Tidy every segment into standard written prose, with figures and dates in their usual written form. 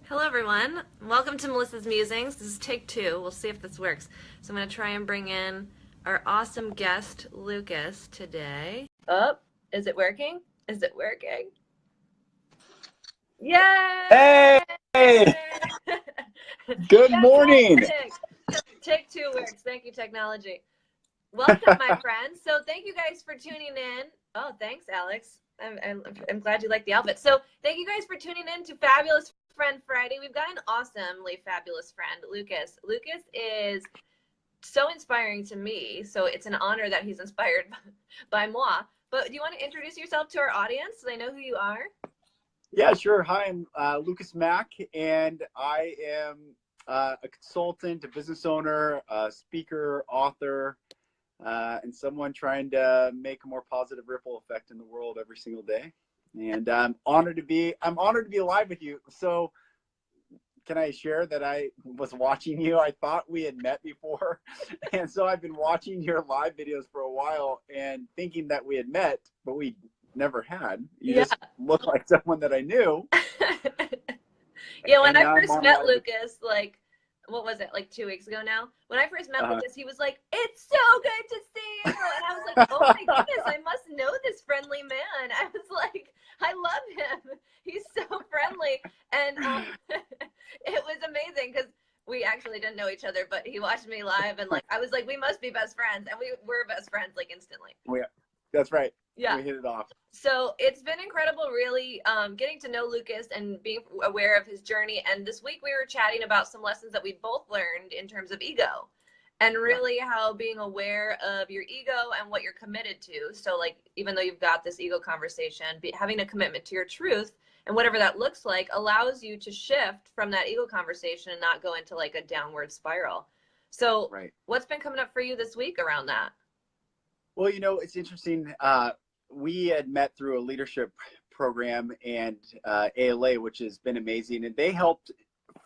Hello, everyone. Welcome to Melissa's Musings. This is take two. We'll see if this works. So I'm going to try and bring in our awesome guest, Lucas, today. Oh, is it working? Is it working? Yay! Hey! Good morning. Take two works. Thank you, technology. Welcome, my friends. So thank you guys for tuning in. Oh, thanks, Alex. I'm glad you like the outfit. So thank you guys for tuning in to Fabulous Friend Friday. We've got an awesomely fabulous friend, Lucas. Lucas is so inspiring to me, so it's an honor that he's inspired by moi. But do you want to introduce yourself to our audience so they know who you are? Yeah, sure. Hi, I'm Lucas Mack, and I am a consultant, a business owner, a speaker, author, and someone trying to make a more positive ripple effect in the world every single day. And I'm honored to be alive with you. So can I share that I was watching you? I thought we had met before. And so I've been watching your live videos for a while and thinking that we had met, but we never had. You just look like someone that I knew. Yeah, when I first met Lucas, like, what was it, like 2 weeks ago now? When I first met Lucas, he was like, "It's so good to see you." And I was like, "Oh my goodness, I must know this friendly man." I was like, I love him. He's so friendly. And it was amazing because we actually didn't know each other, but he watched me live and like, I was like, we must be best friends. And we were best friends like instantly. Yeah, that's right. Yeah. We hit it off. So it's been incredible, really, getting to know Lucas and being aware of his journey. And this week we were chatting about some lessons that we both learned in terms of ego and really how being aware of your ego and what you're committed to. So like, even though you've got this ego conversation, having a commitment to your truth and whatever that looks like allows you to shift from that ego conversation and not go into like a downward spiral. So what's been coming up for you this week around that? Well, you know, it's interesting. We had met through a leadership program and ALA, which has been amazing. And they helped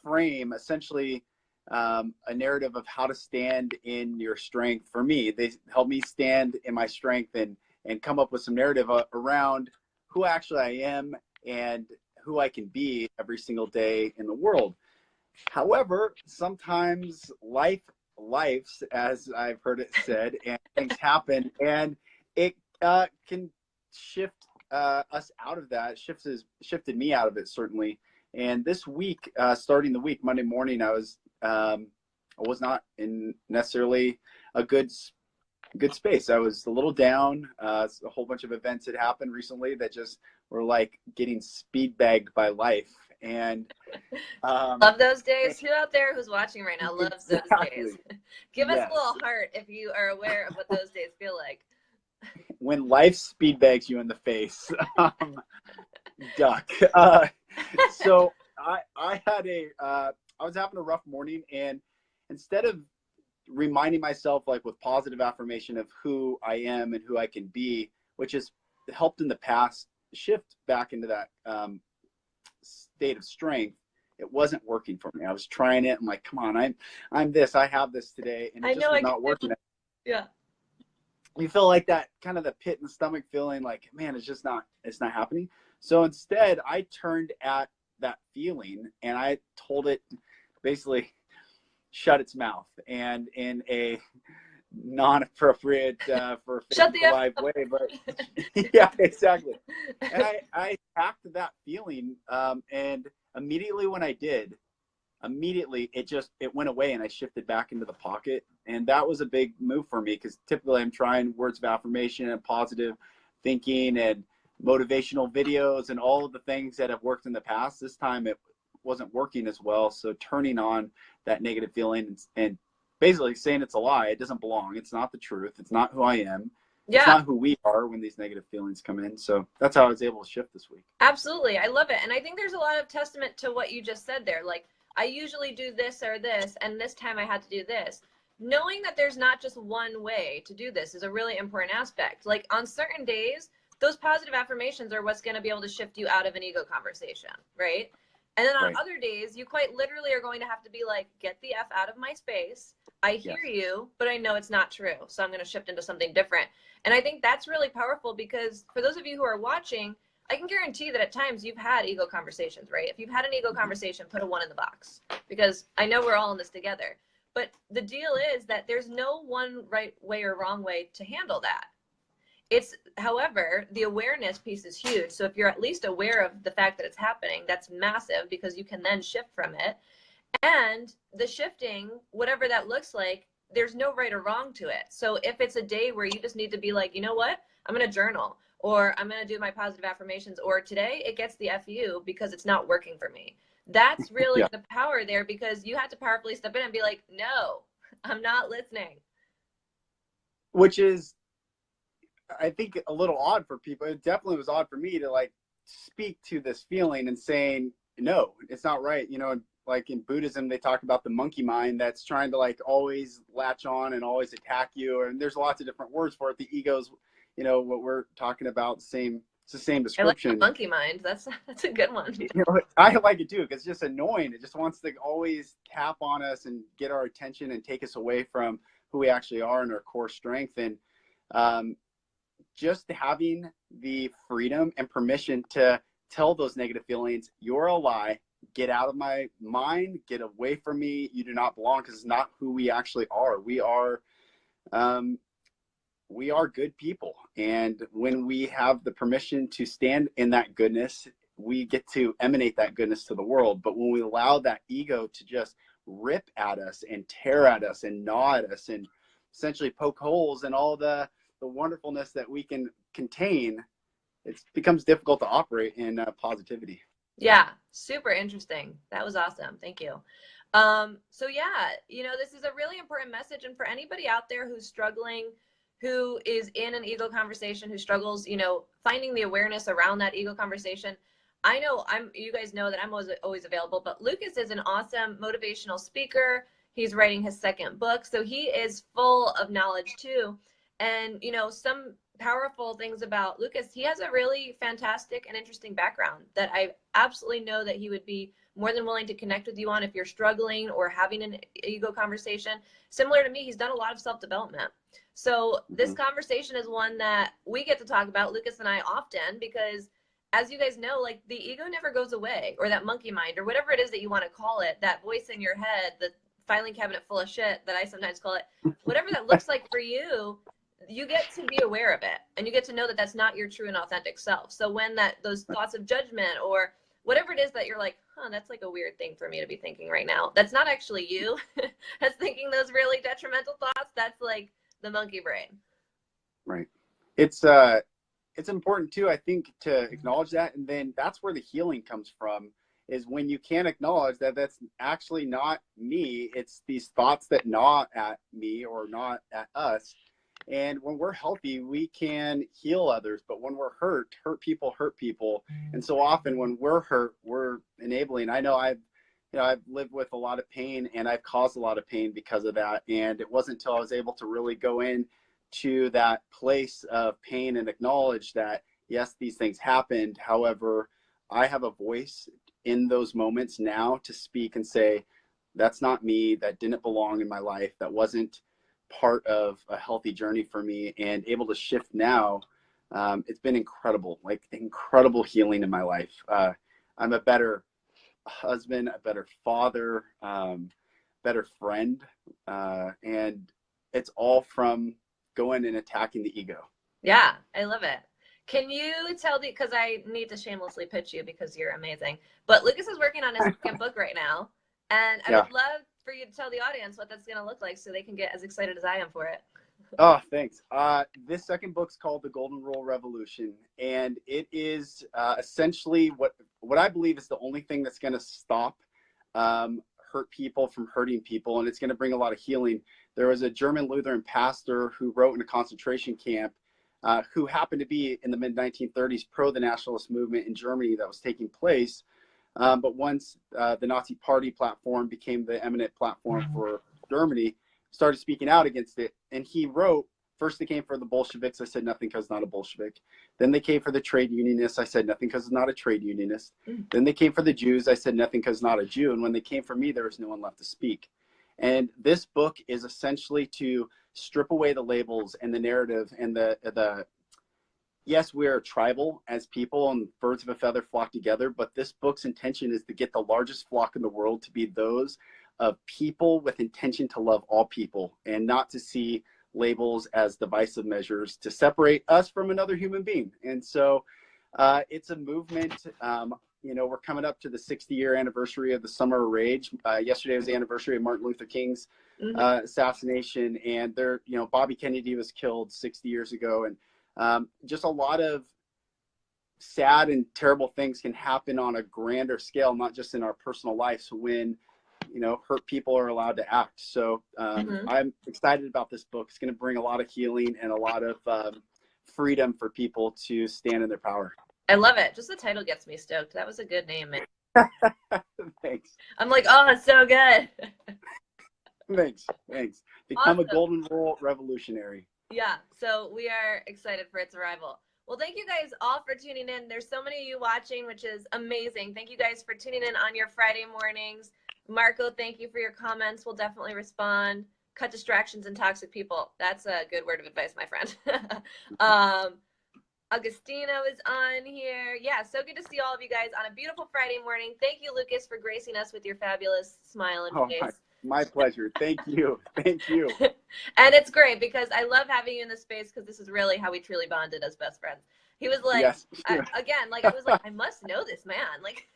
frame essentially a narrative of how to stand in your strength. For me, they helped me stand in my strength and come up with some narrative around who actually I am and who I can be every single day in the world. However, sometimes life's, as I've heard it said, and things happen, and it can shift us out of that. Shifted me out of it, certainly. And this week, starting the week, Monday morning, I was not in necessarily a good space. I was a little down. A whole bunch of events had happened recently that just were like getting speed bagged by life. And love those days. Who out there who's watching right now loves those days? Give us a little heart if you are aware of what those days feel like. When life speed bags you in the face, duck. So I was having a rough morning, and instead of reminding myself like with positive affirmation of who I am and who I can be, which has helped in the past shift back into that state of strength, it wasn't working for me. I was trying it. I'm like, come on, I'm this, I have this today, and it just was not working. Yeah. You feel like that kind of the pit in the stomach feeling like, man, it's not happening. So instead I turned at that feeling and I told it basically shut its mouth, and in a non-appropriate for a live way, but yeah, exactly. And I hacked that feeling, and immediately when I did, it went away and I shifted back into the pocket. And that was a big move for me because typically I'm trying words of affirmation and positive thinking and motivational videos and all of the things that have worked in the past. This time it wasn't working as well. So turning on that negative feeling and basically saying it's a lie. It doesn't belong. It's not the truth. It's not who I am. Yeah. It's not who we are when these negative feelings come in. So that's how I was able to shift this week. Absolutely. I love it. And I think there's a lot of testament to what you just said there. Like, I usually do this or this, and this time I had to do this. Knowing that there's not just one way to do this is a really important aspect. Like on certain days, those positive affirmations are what's going to be able to shift you out of an ego conversation, right? And then on other days, you quite literally are going to have to be like, get the F out of my space. I hear you, but I know it's not true. So I'm going to shift into something different. And I think that's really powerful because for those of you who are watching, I can guarantee that at times you've had ego conversations, right? If you've had an ego conversation, put a 1 in the box, because I know we're all in this together. But the deal is that there's no one right way or wrong way to handle that. It's, however, the awareness piece is huge. So if you're at least aware of the fact that it's happening, that's massive, because you can then shift from it. And the shifting, whatever that looks like, there's no right or wrong to it. So if it's a day where you just need to be like, you know what, I'm going to journal, or I'm going to do my positive affirmations, or today it gets the FU because it's not working for me. That's really Yeah. the power there, because you have to powerfully step in and be like, no, I'm not listening. Which is, I think, a little odd for people. It definitely was odd for me to like speak to this feeling and saying, no, it's not right. You know, like in Buddhism, they talk about the monkey mind that's trying to like always latch on and always attack you. And there's lots of different words for it. The ego's, you know, what we're talking about, it's the same I like the description. monkey mind. That's a good one. You know, I like it too, because it's just annoying. It just wants to always tap on us and get our attention and take us away from who we actually are and our core strength. And just having the freedom and permission to tell those negative feelings, you're a lie, get out of my mind, get away from me, you do not belong, because it's not who we actually are. We are good people, and when we have the permission to stand in that goodness, we get to emanate that goodness to the world. But when we allow that ego to just rip at us and tear at us and gnaw at us and essentially poke holes in all the wonderfulness that we can contain, it becomes difficult to operate in positivity. Yeah, super interesting. That was awesome. Thank you. So yeah, you know, this is a really important message. And for anybody out there who's struggling, who is in an ego conversation, who struggles, you know, finding the awareness around that ego conversation, I know you guys know that I'm always available, but Lucas is an awesome motivational speaker. He's writing his 2nd book, so he is full of knowledge too. And, you know, some powerful things about Lucas, he has a really fantastic and interesting background that I absolutely know that he would be more than willing to connect with you on if you're struggling or having an ego conversation. Similar to me, he's done a lot of self-development. So this conversation is one that we get to talk about, Lucas and I, often, because as you guys know, like, the ego never goes away, or that monkey mind, or whatever it is that you want to call it, that voice in your head, the filing cabinet full of shit that I sometimes call it, whatever that looks like for you, you get to be aware of it, and you get to know that that's not your true and authentic self. So when those thoughts of judgment or whatever it is that you're like, that's like a weird thing for me to be thinking right now, that's not actually you that's thinking those really detrimental thoughts. That's like the monkey brain. Right. It's important too, I think, to acknowledge that, and then that's where the healing comes from, is when you can acknowledge that that's actually not me, it's these thoughts that gnaw at me or gnaw at us. And when we're healthy, we can heal others. But when we're hurt people hurt people. And so often when we're hurt, we're enabling. I know I've lived with a lot of pain, and I've caused a lot of pain because of that. And it wasn't until I was able to really go in to that place of pain and acknowledge that, yes, these things happened. However, I have a voice in those moments now to speak and say, that's not me. That didn't belong in my life. That wasn't part of a healthy journey for me, and able to shift now. It's been incredible, like incredible healing in my life. I'm a better husband, a better father, better friend. And it's all from going and attacking the ego. Yeah, I love it. Can you tell because I need to shamelessly pitch you because you're amazing, but Lucas is working on his 2nd book right now, and I would love for you to tell the audience what that's going to look like so they can get as excited as I am for it. Oh, thanks. This 2nd book's called The Golden Rule Revolution, and it is essentially what I believe is the only thing that's going to stop hurt people from hurting people, and it's going to bring a lot of healing. There was a German Lutheran pastor who wrote in a concentration camp, who happened to be in the mid-1930s pro the nationalist movement in Germany that was taking place. But once the Nazi Party platform became the eminent platform for Germany, started speaking out against it. And he wrote, first they came for the Bolsheviks. I said nothing because not a Bolshevik. Then they came for the trade unionists. I said nothing because not a trade unionist. Then they came for the Jews. I said nothing because not a Jew. And when they came for me, there was no one left to speak. And this book is essentially to strip away the labels and the narrative and the yes, we are tribal as people and birds of a feather flock together, but this book's intention is to get the largest flock in the world to be those of people with intention to love all people and not to see labels as divisive measures to separate us from another human being. And so it's a movement. You know, we're coming up to the 60-year anniversary of the Summer of Rage. Yesterday was the anniversary of Martin Luther King's assassination, and there, you know, Bobby Kennedy was killed 60 years ago, and just a lot of sad and terrible things can happen on a grander scale, not just in our personal lives, when, you know, hurt people are allowed to act. So I'm excited about this book. It's going to bring a lot of healing and a lot of freedom for people to stand in their power. I love it. Just the title gets me stoked. That was a good name, man. Thanks. I'm like, oh, it's so good. Thanks. Become a golden rule revolutionary. Yeah, so we are excited for its arrival. Well, thank you guys all for tuning in. There's so many of you watching, which is amazing. Thank you guys for tuning in on your Friday mornings. Marco, thank you for your comments. We'll definitely respond. Cut distractions and toxic people. That's a good word of advice, my friend. Augustino is on here. Yeah, so good to see all of you guys on a beautiful Friday morning. Thank you, Lucas, for gracing us with your fabulous smile and face. My pleasure. Thank you. Thank you. And it's great because I love having you in this space because this is really how we truly bonded as best friends. He was like, yes. Again, like I was like, I must know this man. Like,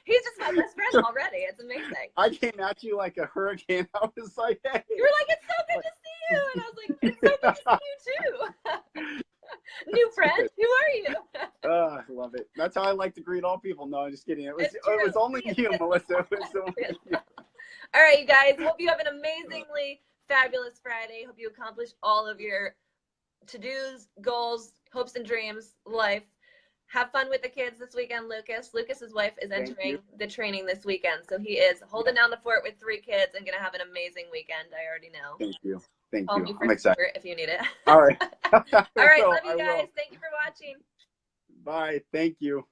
he's just my best friend already. It's amazing. I came at you like a hurricane. I was like, hey. You were like, it's so good to see you. And I was like, it's so good to see you too. New friend, who are you? I love it. That's how I like to greet all people. No, I'm just kidding. It was only you, Melissa. It was only you. All right, you guys. Hope you have an amazingly fabulous Friday. Hope you accomplish all of your to-dos, goals, hopes and dreams, life. Have fun with the kids this weekend, Lucas. Lucas's wife is entering the training this weekend, so he is holding down the fort with 3 kids and going to have an amazing weekend. I already know. Thank you. Thank Call you. me for I'm excited. support if you need it. All right. All right. Love you guys. Thank you for watching. Bye. Thank you.